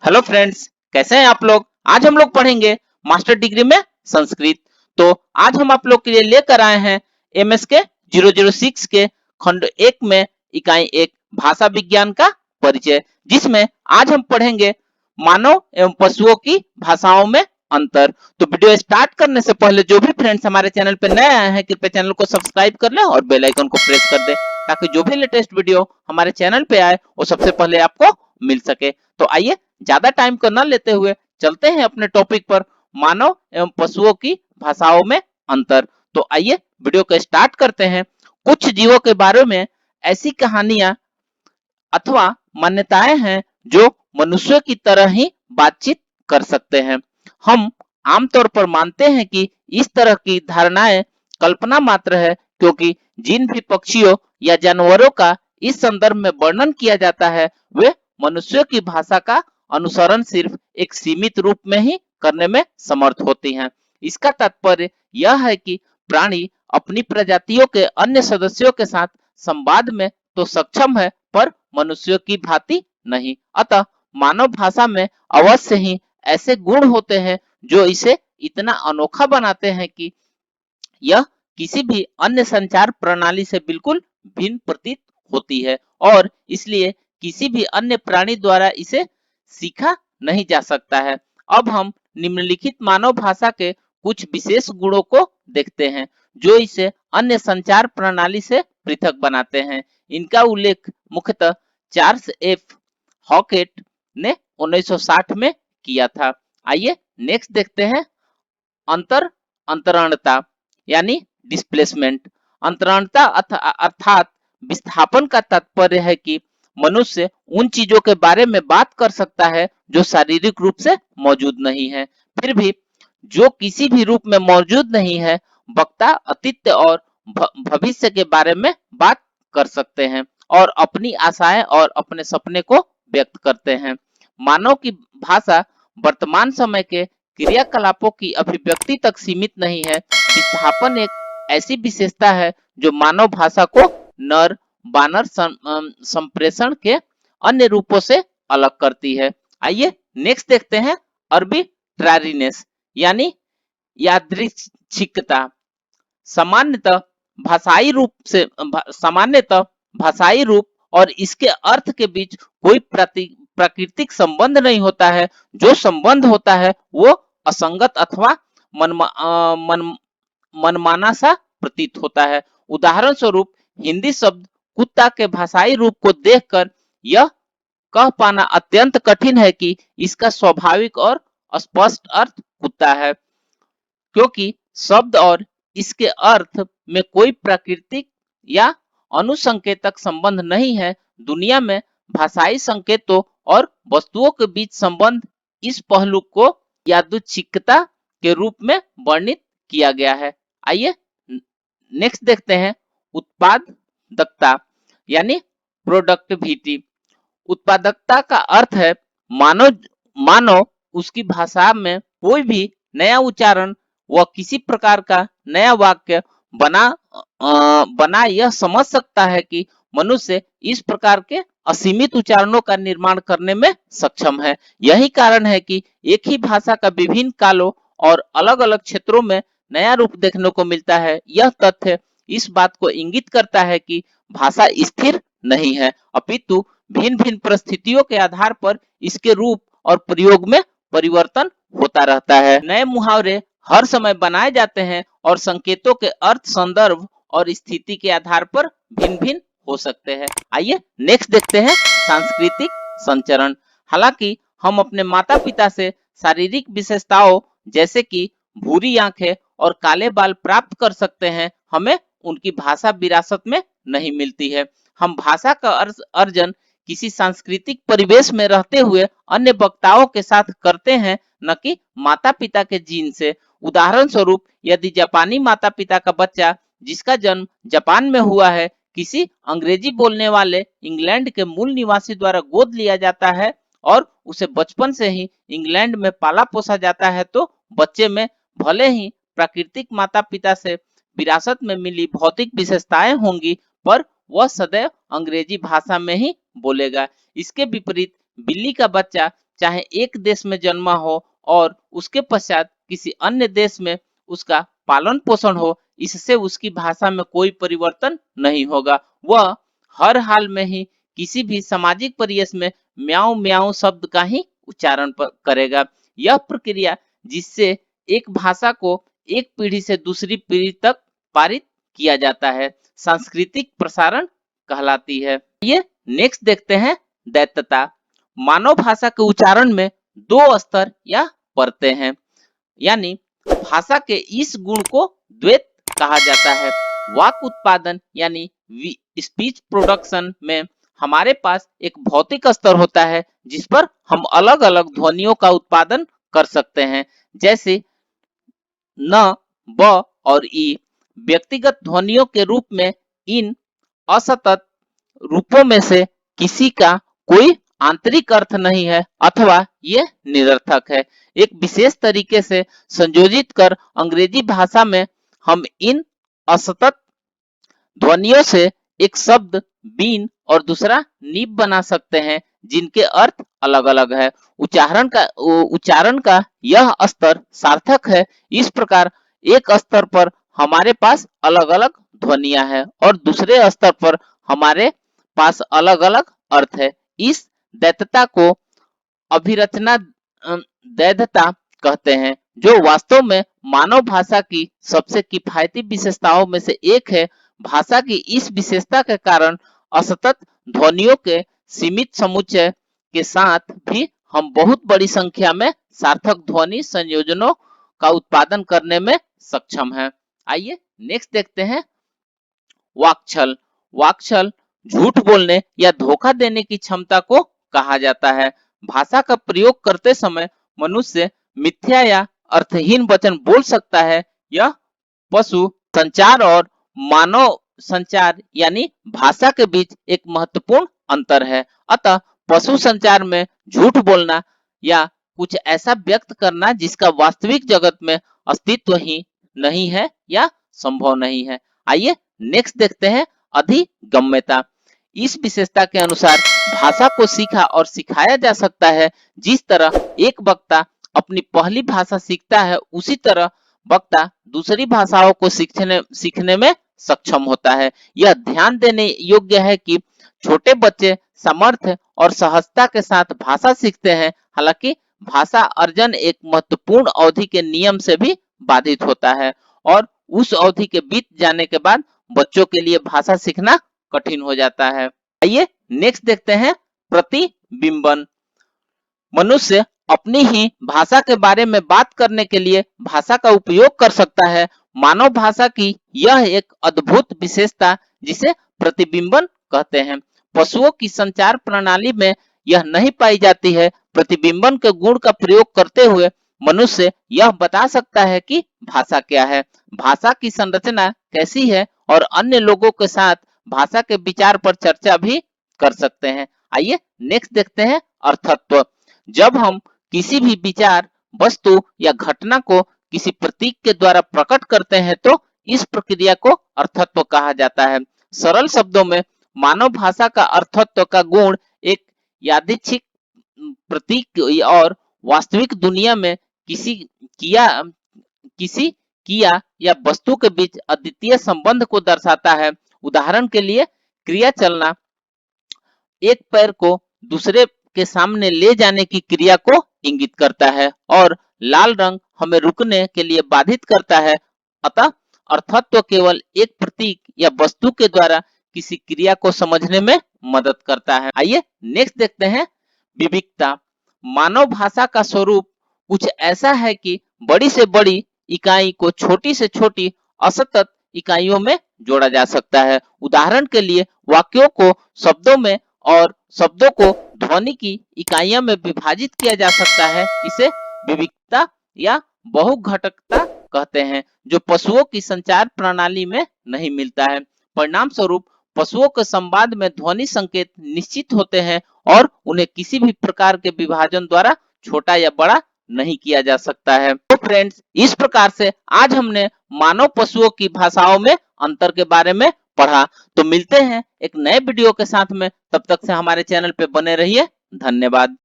Hello friends, कैसे हैं आप लोग। आज हम लोग पढ़ेंगे मास्टर डिग्री में संस्कृत। तो आज हम आप लोग के लिए लेकर आए हैं एमएस के 006 के खंड 1 में इकाई 1 भाषा विज्ञान का परिचय, जिसमें आज हम पढ़ेंगे मानव एवं पशुओं की भाषाओं में अंतर। तो वीडियो स्टार्ट करने से पहले जो भी फ्रेंड्स हमारे चैनल पर नए आए हैं, कृपया चैनल को सब्सक्राइब कर लें और बेल आइकन को प्रेस कर दें, ताकि जो भी लेटेस्ट वीडियो हमारे चैनल पे आए वो सबसे पहले आपको मिल सके। तो आइए ज्यादा टाइम को न लेते हुए चलते हैं अपने टॉपिक पर, मानव एवं पशुओं की भाषाओं में अंतर। तो आइए वीडियो को स्टार्ट करते हैं। कुछ जीवों के बारे में ऐसी कहानियां अथवा मान्यताएं हैं जो मनुष्य की तरह ही बातचीत कर सकते हैं। हम आमतौर पर मानते हैं कि इस तरह की धारणाएं कल्पना मात्र है, क्योंकि जिन भी पक्षियों या जानवरों का इस संदर्भ में वर्णन किया जाता है वे मनुष्यों की भाषा का अनुसरण सिर्फ एक सीमित रूप में ही करने में समर्थ होती हैं। इसका तात्पर्य यह है कि प्राणी अपनी प्रजातियों के अन्य सदस्यों के साथ संवाद में तो सक्षम है, पर मनुष्यों की भांति नहीं। अतः मानव भाषा में अवश्य ही ऐसे गुण होते हैं जो इसे इतना अनोखा बनाते हैं कि यह किसी भी अन्य संचार प्रणाली से बिल्कुल भिन्न प्रतीत होती है, और इसलिए किसी भी अन्य प्राणी द्वारा इसे सीखा नहीं जा सकता है। अब हम निम्नलिखित मानव भाषा के कुछ विशेष गुणों को देखते हैं जो इसे अन्य संचार प्रणाली से पृथक बनाते हैं। इनका उल्लेख मुख्यतः चार्ल्स एफ हॉकेट ने 1960 में किया था। आइए नेक्स्ट देखते हैं अंतर अंतरणता यानी डिस्प्लेसमेंट। अंतरणता अर्थात विस्थापन का तात्पर्य है कि मनुष्य उन चीजों के बारे में बात कर सकता है जो शारीरिक रूप से मौजूद नहीं है, फिर भी जो किसी भी रूप में मौजूद नहीं है। वक्ता अतीत और भविष्य के बारे में बात कर सकते हैं और अपनी आशाएं और अपने सपने को व्यक्त करते हैं। मानव की भाषा वर्तमान समय के क्रियाकलापों की अभिव्यक्ति तक सीमित नहीं है। विस्थापन एक ऐसी विशेषता है जो मानव भाषा को नर बानर संप्रेषण के अन्य रूपों से अलग करती है। आइए नेक्स्ट देखते हैं अर्बिट्रारीनेस यानी यादृच्छिकता। सामान्यतः सामान्यतः भाषाई रूप और इसके अर्थ के बीच कोई प्राकृतिक संबंध नहीं होता है। जो संबंध होता है वो असंगत अथवा मन मनमाना सा प्रतीत होता है। उदाहरण स्वरूप हिंदी शब्द कुत्ता के भाषाई रूप को देखकर यह कह पाना अत्यंत कठिन है कि इसका स्वाभाविक और स्पष्ट अर्थ कुत्ता है, क्योंकि शब्द और इसके अर्थ में कोई प्राकृतिक या अनुसंकेतक संबंध नहीं है। दुनिया में भाषाई संकेतों और वस्तुओं के बीच संबंध इस पहलू को यादृच्छिकता के रूप में वर्णित किया गया है। आइए नेक्स्ट देखते हैं उत्पादकता यानी प्रोडक्टिविटी। उत्पादकता का अर्थ है मानव मानव उसकी भाषा में कोई भी नया उच्चारण व किसी प्रकार का नया वाक्य बना यह समझ सकता है कि मनुष्य इस प्रकार के असीमित उच्चारणों का निर्माण करने में सक्षम है। यही कारण है कि एक ही भाषा का विभिन्न कालों और अलग अलग क्षेत्रों में नया रूप देखने को मिलता है। यह तथ्य इस बात को इंगित करता है कि भाषा स्थिर नहीं है, अपितु भिन्न भिन्न परिस्थितियों के आधार पर इसके रूप और प्रयोग में परिवर्तन होता रहता है। नए मुहावरे हर समय बनाए जाते हैं और संकेतों के अर्थ, संदर्भ और स्थिति के आधार पर भिन्न भिन्न हो सकते हैं। आइए नेक्स्ट देखते हैं सांस्कृतिक संचरण। हालांकि हम अपने माता पिता से शारीरिक विशेषताओं जैसे कि भूरी आंखें और काले बाल प्राप्त कर सकते हैं, हमें उनकी भाषा विरासत में नहीं मिलती है। हम भाषा का अर्जन किसी सांस्कृतिक परिवेश में रहते हुए अन्य वक्ताओं के साथ करते हैं, न कि माता पिता के जीन से। उदाहरण स्वरूप यदि जापानी माता पिता का बच्चा जिसका जन्म जापान में हुआ है किसी अंग्रेजी बोलने वाले इंग्लैंड के मूल निवासी द्वारा गोद लिया जाता है और उसे बचपन से ही इंग्लैंड में पाला पोसा जाता है, तो बच्चे में भले ही प्राकृतिक माता पिता से विरासत में मिली भौतिक विशेषताएं होंगी, पर वह सदैव अंग्रेजी भाषा में ही बोलेगा। इसके विपरीत बिल्ली का बच्चा चाहे एक देश में जन्मा हो और उसके पश्चात किसी अन्य देश में उसका पालन पोषण हो, इससे उसकी भाषा में कोई परिवर्तन नहीं होगा। वह हर हाल में ही किसी भी सामाजिक परिवेश में म्याऊं म्याऊं शब्द का ही उच्चारण करेगा। यह प्रक्रिया जिससे एक भाषा को एक पीढ़ी से दूसरी पीढ़ी तक पारित किया जाता है, सांस्कृतिक प्रसारण कहलाती है। ये नेक्स्ट देखते हैं दैत्यता। मानव भाषा के उच्चारण में दो स्तर या परतें हैं, यानी भाषा के इस गुण को द्वैत कहा जाता है। वाक उत्पादन यानी स्पीच प्रोडक्शन में हमारे पास एक भौतिक स्तर होता है जिस पर हम अलग अलग ध्वनियों का उत्पादन कर सकते हैं, जैसे न, ब और ई। व्यक्तिगत ध्वनियों के रूप में इन असतत रूपों में से किसी का कोई आंतरिक अर्थ नहीं है अथवा ये निरर्थक है। एक विशेष तरीके से संयोजित कर अंग्रेजी भाषा में हम इन असतत ध्वनियों से एक शब्द बीन और दूसरा नीब बना सकते हैं जिनके अर्थ अलग अलग है। उच्चारण का यह स्तर सार्थक है। इस प्रकार एक स्तर पर हमारे पास अलग अलग ध्वनियां हैं और दूसरे स्तर पर हमारे पास अलग अलग अर्थ है। इस दैत्यता को अभिरचना दैधता कहते हैं, जो वास्तव में मानव भाषा की सबसे किफायती विशेषताओं में से एक है। भाषा की इस विशेषता के कारण असतत ध्वनियों के सीमित समुच्चय के साथ भी हम बहुत बड़ी संख्या में सार्थक ध्वनि संयोजनों का उत्पादन करने में सक्षम हैं। आइए नेक्स्ट देखते हैं वाक्छल। वाक्छल झूठ बोलने या धोखा देने की क्षमता को कहा जाता है। भाषा का प्रयोग करते समय मनुष्य मिथ्या या अर्थहीन वचन बोल सकता है। यह पशु संचार और मानव संचार यानी भाषा के बीच एक महत्वपूर्ण अंतर है। अतः पशु संचार में झूठ बोलना या कुछ ऐसा व्यक्त करना जिसका वास्तविक जगत में अस्तित्व ही नहीं है या संभव नहीं है। आइए नेक्स्ट देखते हैं अधिगम्यता। इस विशेषता के अनुसार भाषा को सीखा और सिखाया जा सकता है। जिस तरह एक वक्ता अपनी पहली भाषा सीखता है, उसी तरह वक्ता दूसरी भाषाओं को सीखने में सक्षम होता है। यह ध्यान देने योग्य है कि छोटे बच्चे सामर्थ्य और सहजता के साथ भाषा सीखते हैं। हालांकि भाषा अर्जन एक महत्वपूर्ण अवधि के नियम से भी बाधित होता है और उस अवधि के बीत जाने के बाद बच्चों के लिए भाषा सीखना कठिन हो जाता है। आइए नेक्स्ट देखते हैं प्रतिबिंबन। मनुष्य अपनी ही भाषा के बारे में बात करने के लिए भाषा का उपयोग कर सकता है। मानव भाषा की यह एक अद्भुत विशेषता जिसे प्रतिबिंबन कहते हैं, पशुओं की संचार प्रणाली में यह नहीं पाई जाती है। प्रतिबिंबन के गुण का प्रयोग करते हुए मनुष्य यह बता सकता है कि भाषा क्या है, भाषा की संरचना कैसी है और अन्य लोगों के साथ भाषा के विचार पर चर्चा भी कर सकते हैं। आइए नेक्स्ट देखते हैं अर्थत्व। जब हम किसी भी विचार, वस्तु या घटना को किसी प्रतीक के द्वारा प्रकट करते हैं तो इस प्रक्रिया को अर्थत्व कहा जाता है। सरल शब्दों में मानव भाषा का अर्थत्व का गुण एक यादृच्छिक प्रतीक और वास्तविक दुनिया में किसी किया या वस्तु के बीच अद्वितीय संबंध को दर्शाता है। उदाहरण के लिए क्रिया चलना एक पैर को दूसरे के सामने ले जाने की क्रिया को इंगित करता है और लाल रंग हमें रुकने के लिए बाधित करता है। अतः अर्थत्व केवल एक प्रतीक या वस्तु के द्वारा किसी क्रिया को समझने में मदद करता है। आइए नेक्स्ट देखते हैं विविधता। मानव भाषा का स्वरूप कुछ ऐसा है कि बड़ी से बड़ी इकाई को छोटी से छोटी असतत इकाइयों में जोड़ा जा सकता है। उदाहरण के लिए वाक्यों को शब्दों में और शब्दों को ध्वनि की इकाइयों में विभाजित किया जा सकता है। इसे विविधता या बहुघटकता कहते हैं, जो पशुओं की संचार प्रणाली में नहीं मिलता है। परिणाम स्वरूप पशुओं के संवाद में ध्वनि संकेत निश्चित होते हैं और उन्हें किसी भी प्रकार के विभाजन द्वारा छोटा या बड़ा नहीं किया जा सकता है। तो फ्रेंड्स, इस प्रकार से आज हमने मानव पशुओं की भाषाओं में अंतर के बारे में पढ़ा। तो मिलते हैं एक नए वीडियो के साथ में, तब तक से हमारे चैनल पे बने रहिए। धन्यवाद।